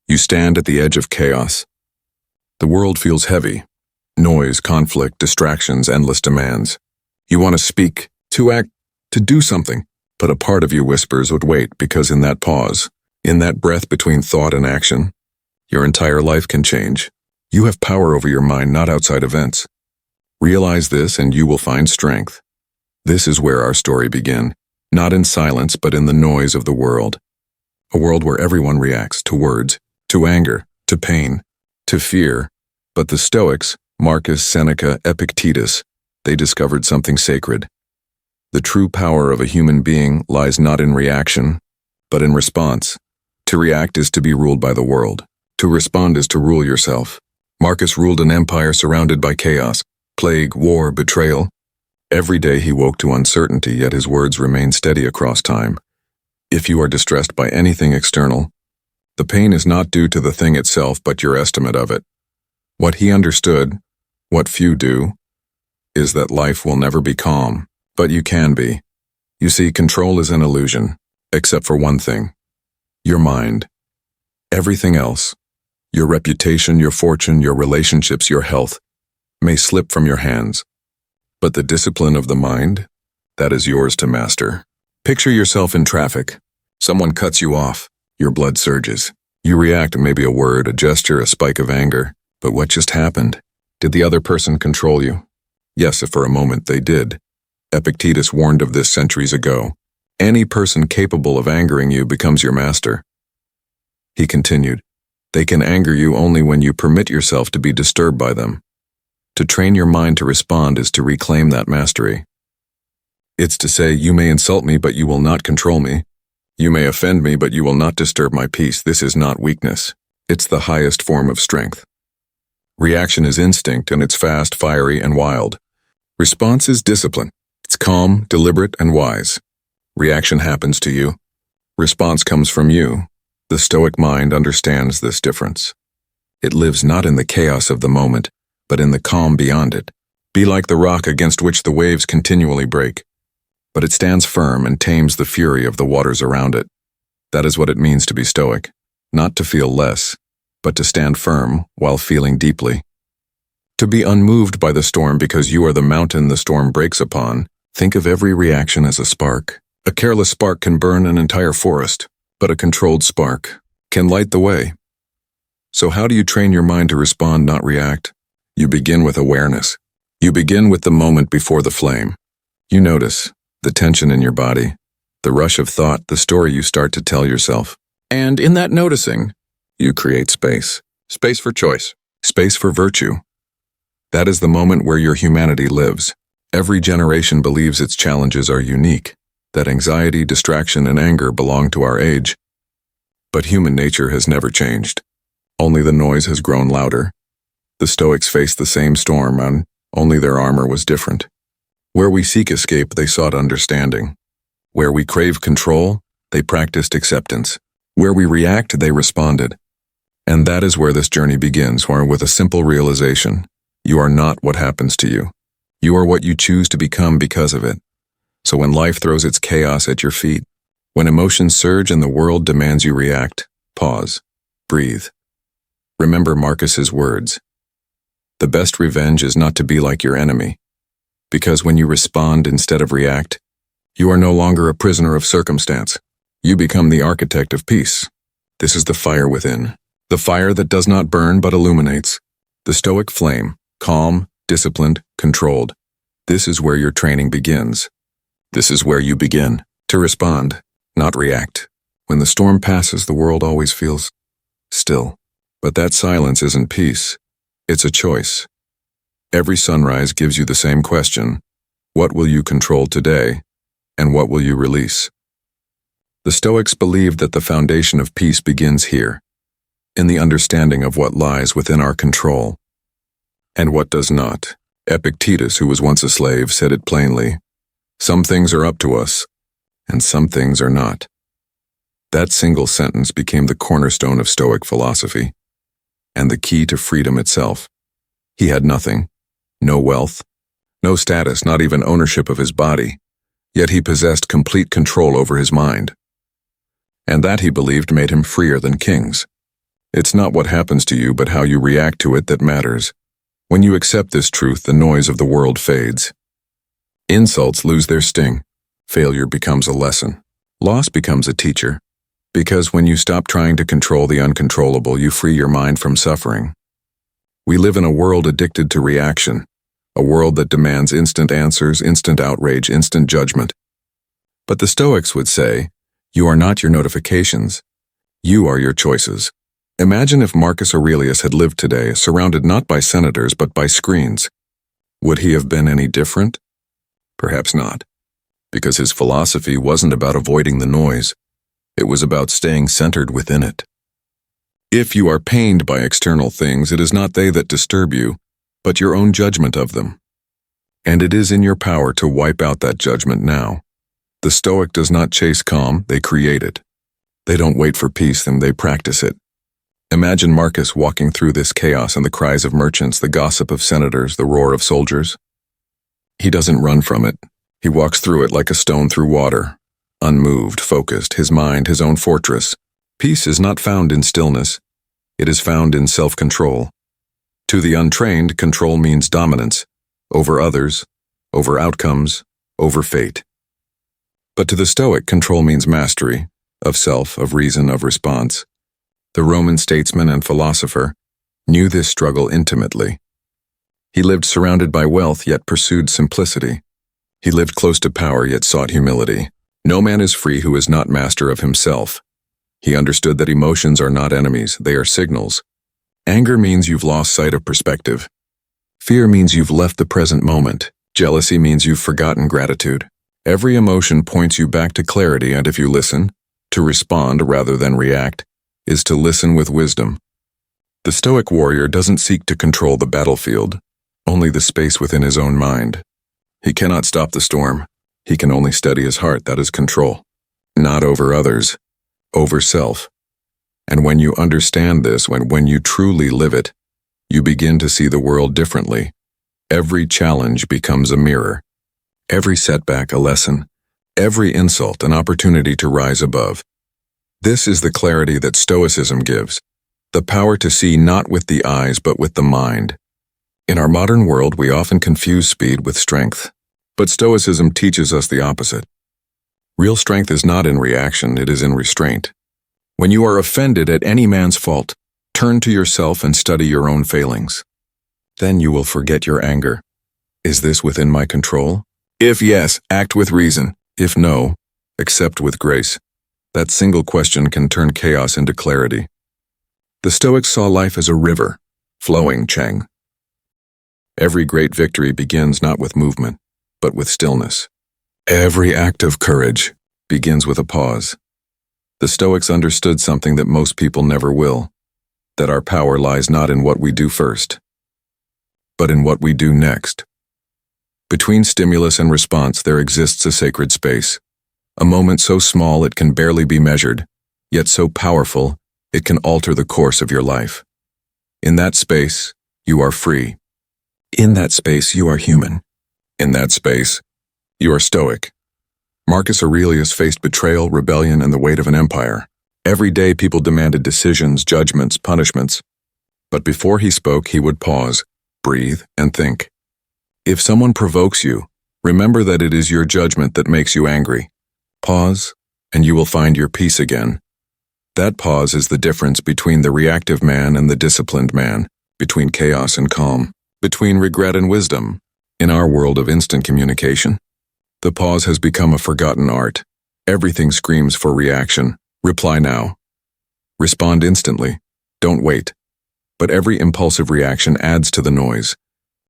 You stand at the edge of chaos. The world feels heavy. Noise, conflict, distractions, endless demands. You want to speak, to act, to do something, but a part of you whispers, wait, because in that pause, in that breath between thought and action, your entire life can change. You have power over your mind, not outside events. Realize this and you will find strength. This is where our story begins, not in silence but in the noise of the world. A world where everyone reacts to words, to anger, to pain, to fear. But the Stoics, Marcus, Seneca, Epictetus, they discovered something sacred. The true power of a human being lies not in reaction, but in response. To react is to be ruled by the world. To respond is to rule yourself. Marcus ruled an empire surrounded by chaos, plague, war, betrayal. Every day he woke to uncertainty, yet his words remained steady across time. If you are distressed by anything external, the pain is not due to the thing itself, but your estimate of it. What he understood, what few do, is that life will never be calm, but you can be. You see, control is an illusion, except for one thing: your mind. Everything else, your reputation, your fortune, your relationships, your health, may slip from your hands. But the discipline of the mind, that is yours to master. Picture yourself in traffic. Someone cuts you off. Your blood surges. You react, maybe a word, a gesture, a spike of anger. But what just happened? Did the other person control you? Yes, if for a moment they did. Epictetus warned of this centuries ago. Any person capable of angering you becomes your master. He continued, they can anger you only when you permit yourself to be disturbed by them. To train your mind to respond is to reclaim that mastery. It's to say, you may insult me, but you will not control me. You may offend me, but you will not disturb my peace. This is not weakness. It's the highest form of strength. Reaction is instinct, and it's fast, fiery, and wild. Response is discipline. It's calm, deliberate, and wise. Reaction happens to you. Response comes from you. The Stoic mind understands this difference. It lives not in the chaos of the moment, but in the calm beyond it. Be like the rock against which the waves continually break. But it stands firm and tames the fury of the waters around it. That is what it means to be Stoic. Not to feel less, but to stand firm while feeling deeply. To be unmoved by the storm because you are the mountain the storm breaks upon. Think of every reaction as a spark. A careless spark can burn an entire forest, but a controlled spark can light the way. So how do you train your mind to respond, not react? You begin with awareness. You begin with the moment before the flame. You notice the tension in your body, the rush of thought, the story you start to tell yourself. And in that noticing, you create space. Space for choice. Space for virtue. That is the moment where your humanity lives. Every generation believes its challenges are unique, that anxiety, distraction, and anger belong to our age. But human nature has never changed. Only the noise has grown louder. The Stoics faced the same storm, and only their armor was different. Where we seek escape, they sought understanding. Where we crave control, they practiced acceptance. Where we react, they responded. And that is where this journey begins, where with a simple realization, you are not what happens to you. You are what you choose to become because of it. So when life throws its chaos at your feet, when emotions surge and the world demands you react, pause, breathe. Remember Marcus's words. The best revenge is not to be like your enemy, because when you respond instead of react, you are no longer a prisoner of circumstance. You become the architect of peace. This is the fire within, the fire that does not burn but illuminates. The Stoic flame, calm, disciplined, controlled. This is where your training begins. This is where you begin to respond, not react. When the storm passes, the world always feels still. But that silence isn't peace. It's a choice. Every sunrise gives you the same question. What will you control today, and what will you release? The Stoics believed that the foundation of peace begins here, in the understanding of what lies within our control, and what does not. Epictetus, who was once a slave, said it plainly. Some things are up to us, and some things are not. That single sentence became the cornerstone of Stoic philosophy, and the key to freedom itself. He had nothing, no wealth, no status, not even ownership of his body, yet he possessed complete control over his mind. And that, he believed, made him freer than kings. It's not what happens to you, but how you react to it that matters. When you accept this truth, the noise of the world fades. Insults lose their sting. Failure becomes a lesson. Loss becomes a teacher. Because when you stop trying to control the uncontrollable, you free your mind from suffering. We live in a world addicted to reaction, a world that demands instant answers, instant outrage, instant judgment. But the Stoics would say, you are not your notifications. You are your choices. Imagine if Marcus Aurelius had lived today, surrounded not by senators but by screens. Would he have been any different? Perhaps not, because his philosophy wasn't about avoiding the noise. It was about staying centered within it. If you are pained by external things, it is not they that disturb you, but your own judgment of them. And it is in your power to wipe out that judgment now. The Stoic does not chase calm, they create it. They don't wait for peace, then they practice it. Imagine Marcus walking through this chaos and the cries of merchants, the gossip of senators, the roar of soldiers. He doesn't run from it. He walks through it like a stone through water, unmoved, focused, his mind his own fortress. Peace is not found in stillness. It is found in self-control. To the untrained, control means dominance, over others, over outcomes, over fate. But to the Stoic, control means mastery, of self, of reason, of response. The Roman statesman and philosopher knew this struggle intimately. He lived surrounded by wealth, yet pursued simplicity. He lived close to power, yet sought humility. No man is free who is not master of himself. He understood that emotions are not enemies, they are signals. Anger means you've lost sight of perspective. Fear means you've left the present moment. Jealousy means you've forgotten gratitude. Every emotion points you back to clarity, and if you listen, to respond rather than react, is to listen with wisdom. The Stoic warrior doesn't seek to control the battlefield, only the space within his own mind. He cannot stop the storm. He can only steady his heart, that is control. Not over others, over self. And when you understand this, when you truly live it, you begin to see the world differently. Every challenge becomes a mirror. Every setback a lesson. Every insult an opportunity to rise above. This is the clarity that Stoicism gives, the power to see not with the eyes but with the mind. In our modern world, we often confuse speed with strength, but Stoicism teaches us the opposite. Real strength is not in reaction, it is in restraint. When you are offended at any man's fault, turn to yourself and study your own failings. Then you will forget your anger. Is this within my control? If yes, act with reason. If no, accept with grace. That single question can turn chaos into clarity. The Stoics saw life as a river, flowing, Cheng. Every great victory begins not with movement, but with stillness. Every act of courage begins with a pause. The Stoics understood something that most people never will, that our power lies not in what we do first, but in what we do next. Between stimulus and response there exists a sacred space, a moment so small it can barely be measured, yet so powerful it can alter the course of your life. In that space, you are free. In that space, you are human. In that space, you are Stoic. Marcus Aurelius faced betrayal, rebellion, and the weight of an empire. Every day people demanded decisions, judgments, punishments. But before he spoke, he would pause, breathe, and think. If someone provokes you, remember that it is your judgment that makes you angry. Pause, and you will find your peace again. That pause is the difference between the reactive man and the disciplined man, between chaos and calm, between regret and wisdom. In our world of instant communication, the pause has become a forgotten art. Everything screams for reaction. Reply now. Respond instantly. Don't wait. But every impulsive reaction adds to the noise,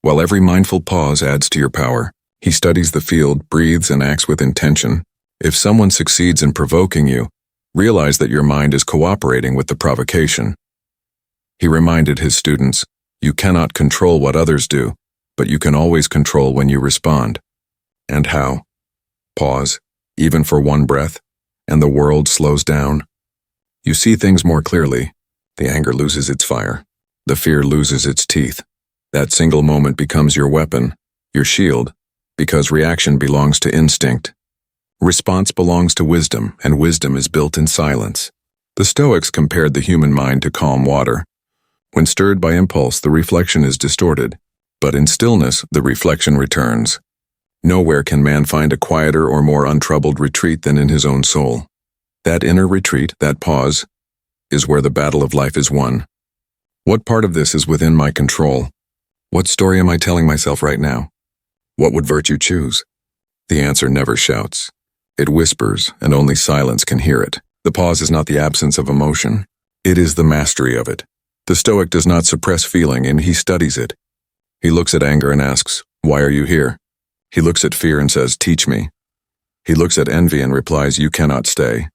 while every mindful pause adds to your power. He studies the field, breathes, and acts with intention. If someone succeeds in provoking you, realize that your mind is cooperating with the provocation. He reminded his students, you cannot control what others do, but you can always control when you respond. And how? Pause, even for one breath, and the world slows down. You see things more clearly. The anger loses its fire. The fear loses its teeth. That single moment becomes your weapon, your shield, because reaction belongs to instinct. Response belongs to wisdom, and wisdom is built in silence. The Stoics compared the human mind to calm water. When stirred by impulse, the reflection is distorted, but in stillness, the reflection returns. Nowhere can man find a quieter or more untroubled retreat than in his own soul. That inner retreat, that pause, is where the battle of life is won. What part of this is within my control? What story am I telling myself right now? What would virtue choose? The answer never shouts. It whispers, and only silence can hear it. The pause is not the absence of emotion. It is the mastery of it. The Stoic does not suppress feeling, and he studies it. He looks at anger and asks, "Why are you here?" He looks at fear and says, "Teach me." He looks at envy and replies, "You cannot stay."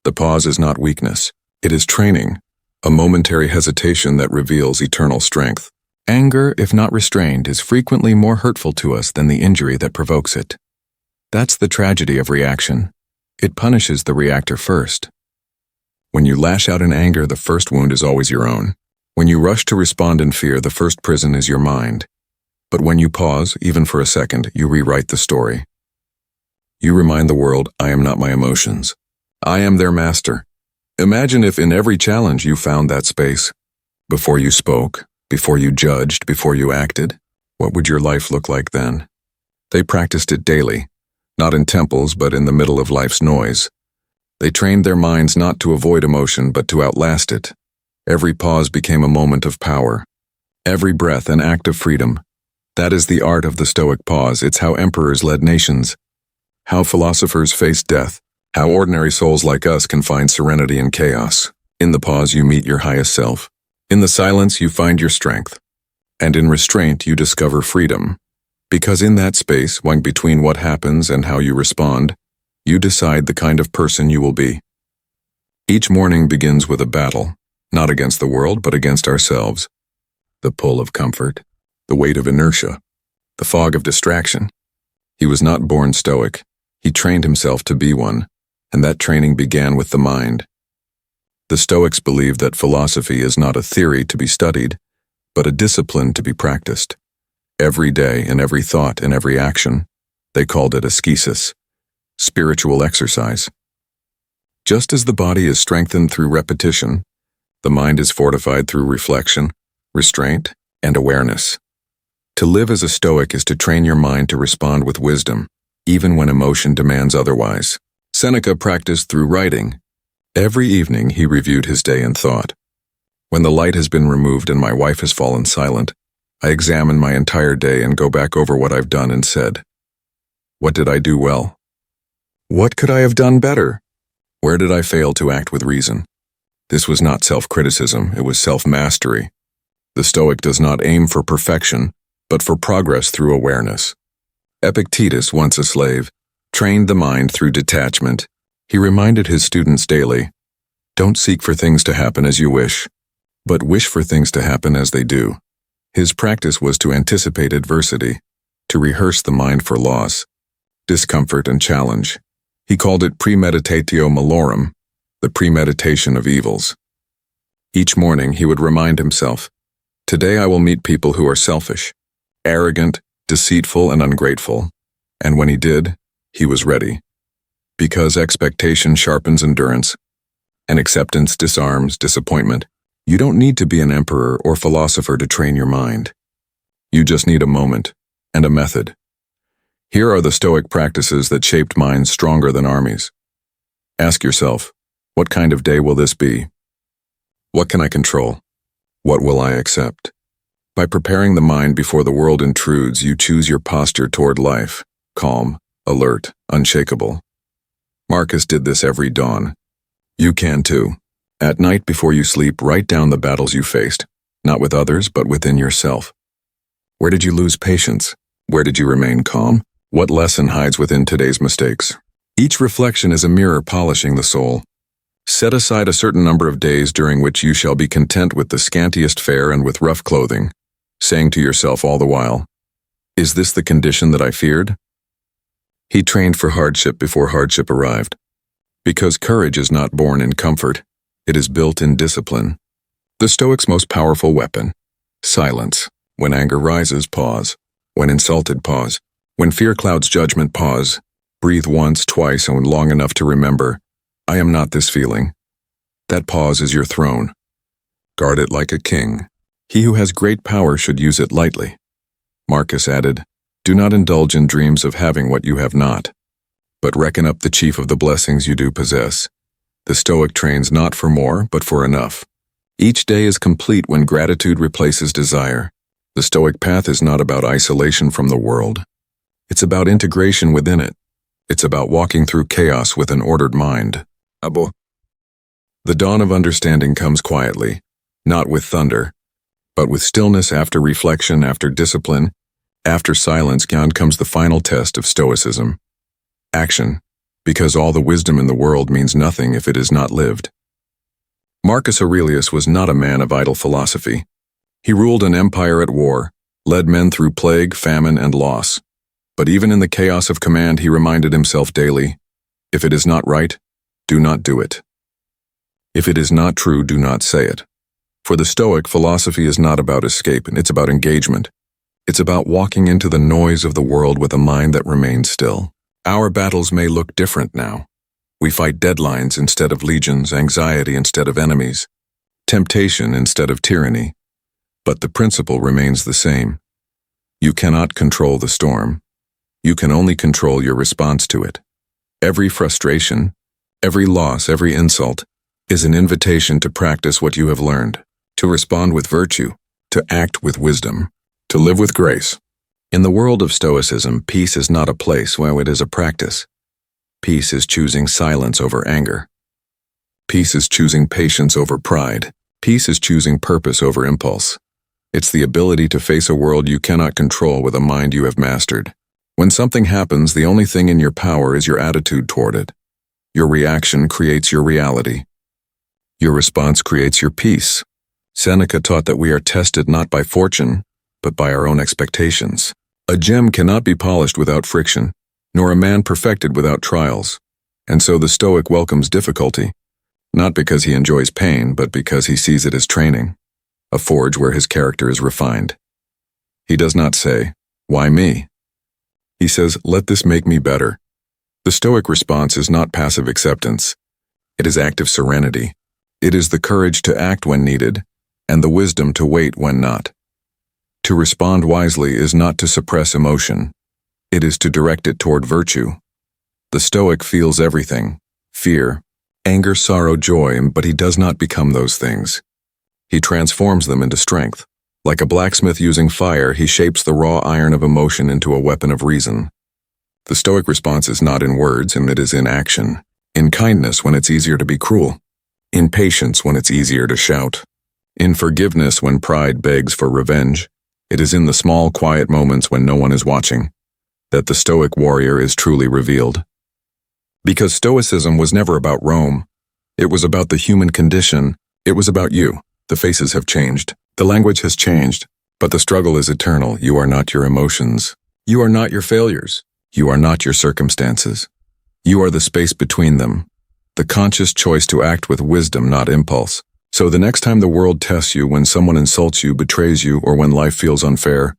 The pause is not weakness. It is training, a momentary hesitation that reveals eternal strength. Anger, if not restrained, is frequently more hurtful to us than the injury that provokes it. That's the tragedy of reaction. It punishes the reactor first. When you lash out in anger, the first wound is always your own. When you rush to respond in fear, the first prison is your mind. But when you pause, even for a second, you rewrite the story. You remind the world, I am not my emotions. I am their master. Imagine if in every challenge you found that space. Before you spoke, before you judged, before you acted, what would your life look like then? They practiced it daily, not in temples, but in the middle of life's noise. They trained their minds not to avoid emotion, but to outlast it. Every pause became a moment of power. Every breath an act of freedom. That is the art of the Stoic pause. It's how emperors led nations, how philosophers faced death, how ordinary souls like us can find serenity in chaos. In the pause, you meet your highest self. In the silence, you find your strength. And in restraint, you discover freedom. Because in that space, when between what happens and how you respond, you decide the kind of person you will be. Each morning begins with a battle, not against the world, but against ourselves. The pull of comfort, the weight of inertia, the fog of distraction. He was not born Stoic. He trained himself to be one, and that training began with the mind. The Stoics believed that philosophy is not a theory to be studied, but a discipline to be practiced. Every day, in every thought, in every action, they called it ascesis, spiritual exercise. Just as the body is strengthened through repetition, the mind is fortified through reflection, restraint, and awareness. To live as a Stoic is to train your mind to respond with wisdom, even when emotion demands otherwise. Seneca practiced through writing. Every evening he reviewed his day in thought. When the light has been removed and my wife has fallen silent, I examine my entire day and go back over what I've done and said. What did I do well? What could I have done better? Where did I fail to act with reason? This was not self-criticism, it was self-mastery. The Stoic does not aim for perfection, but for progress through awareness. Epictetus, once a slave, trained the mind through detachment. He reminded his students daily, don't seek for things to happen as you wish, but wish for things to happen as they do. His practice was to anticipate adversity, to rehearse the mind for loss, discomfort, and challenge. He called it premeditatio malorum, the premeditation of evils. Each morning he would remind himself, today I will meet people who are selfish, arrogant, deceitful, and ungrateful. And when he did, he was ready. Because expectation sharpens endurance, and acceptance disarms disappointment. You don't need to be an emperor or philosopher to train your mind. You just need a moment and a method. Here are the Stoic practices that shaped minds stronger than armies. Ask yourself, what kind of day will this be? What can I control? What will I accept? By preparing the mind before the world intrudes, you choose your posture toward life, calm, alert, unshakable. Marcus did this every dawn. You can too. At night before you sleep, write down the battles you faced, not with others, but within yourself. Where did you lose patience? Where did you remain calm? What lesson hides within today's mistakes? Each reflection is a mirror polishing the soul. Set aside a certain number of days during which you shall be content with the scantiest fare and with rough clothing, saying to yourself all the while, is this the condition that I feared? He trained for hardship before hardship arrived. Because courage is not born in comfort, it is built in discipline. The Stoic's most powerful weapon, silence. When anger rises, pause. When insulted, pause. When fear clouds judgment, pause. Breathe once, twice, and long enough to remember, I am not this feeling. That pause is your throne. Guard it like a king. He who has great power should use it lightly. Marcus added, "Do not indulge in dreams of having what you have not, but reckon up the chief of the blessings you do possess." The Stoic trains not for more, but for enough. Each day is complete when gratitude replaces desire. The Stoic path is not about isolation from the world. It's about integration within it. It's about walking through chaos with an ordered mind. The dawn of understanding comes quietly, not with thunder, but with stillness after reflection, after discipline, after silence. Comes the final test of Stoicism. Action, because all the wisdom in the world means nothing if it is not lived. Marcus Aurelius was not a man of idle philosophy. He ruled an empire at war, led men through plague, famine, and loss. But even in the chaos of command, he reminded himself daily, if it is not right, do not do it. If it is not true, do not say it. For the Stoic, philosophy is not about escape, it's about engagement. It's about walking into the noise of the world with a mind that remains still. Our battles may look different now. We fight deadlines instead of legions, anxiety instead of enemies, temptation instead of tyranny. But the principle remains the same. You cannot control the storm. You can only control your response to it. Every frustration, every loss, every insult is an invitation to practice what you have learned, to respond with virtue, to act with wisdom, to live with grace. In the world of Stoicism, peace is not a place where it is a practice. Peace is choosing silence over anger. Peace is choosing patience over pride. Peace is choosing purpose over impulse. It's the ability to face a world you cannot control with a mind you have mastered. When something happens, the only thing in your power is your attitude toward it. Your reaction creates your reality. Your response creates your peace. Seneca taught that we are tested not by fortune, but by our own expectations. A gem cannot be polished without friction, nor a man perfected without trials. And so the Stoic welcomes difficulty, not because he enjoys pain, but because he sees it as training, a forge where his character is refined. He does not say, "Why me?" He says, "Let this make me better." The Stoic response is not passive acceptance. It is active serenity. It is the courage to act when needed, and the wisdom to wait when not. To respond wisely is not to suppress emotion. It is to direct it toward virtue. The Stoic feels everything, fear, anger, sorrow, joy, but he does not become those things. He transforms them into strength. Like a blacksmith using fire, he shapes the raw iron of emotion into a weapon of reason. The Stoic response is not in words, and it is in action. In kindness when it's easier to be cruel. In patience when it's easier to shout. In forgiveness when pride begs for revenge. It is in the small, quiet moments when no one is watching that the Stoic warrior is truly revealed. Because Stoicism was never about Rome. It was about the human condition. It was about you. The faces have changed. The language has changed. But the struggle is eternal. You are not your emotions. You are not your failures. You are not your circumstances. You are the space between them. The conscious choice to act with wisdom, not impulse. So the next time the world tests you, when someone insults you, betrays you, or when life feels unfair,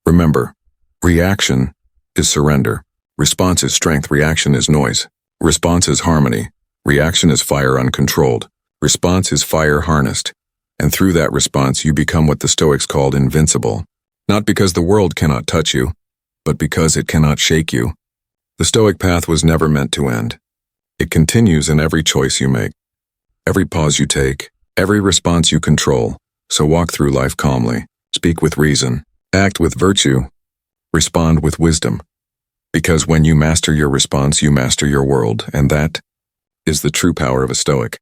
remember, reaction is surrender. Response is strength. Reaction is noise. Response is harmony. Reaction is fire uncontrolled. Response is fire harnessed. And through that response, you become what the Stoics called invincible. Not because the world cannot touch you, but because it cannot shake you. The Stoic path was never meant to end. It continues in every choice you make, every pause you take, every response you control. So walk through life calmly, speak with reason, act with virtue, respond with wisdom. Because when you master your response, you master your world, and that is the true power of a Stoic.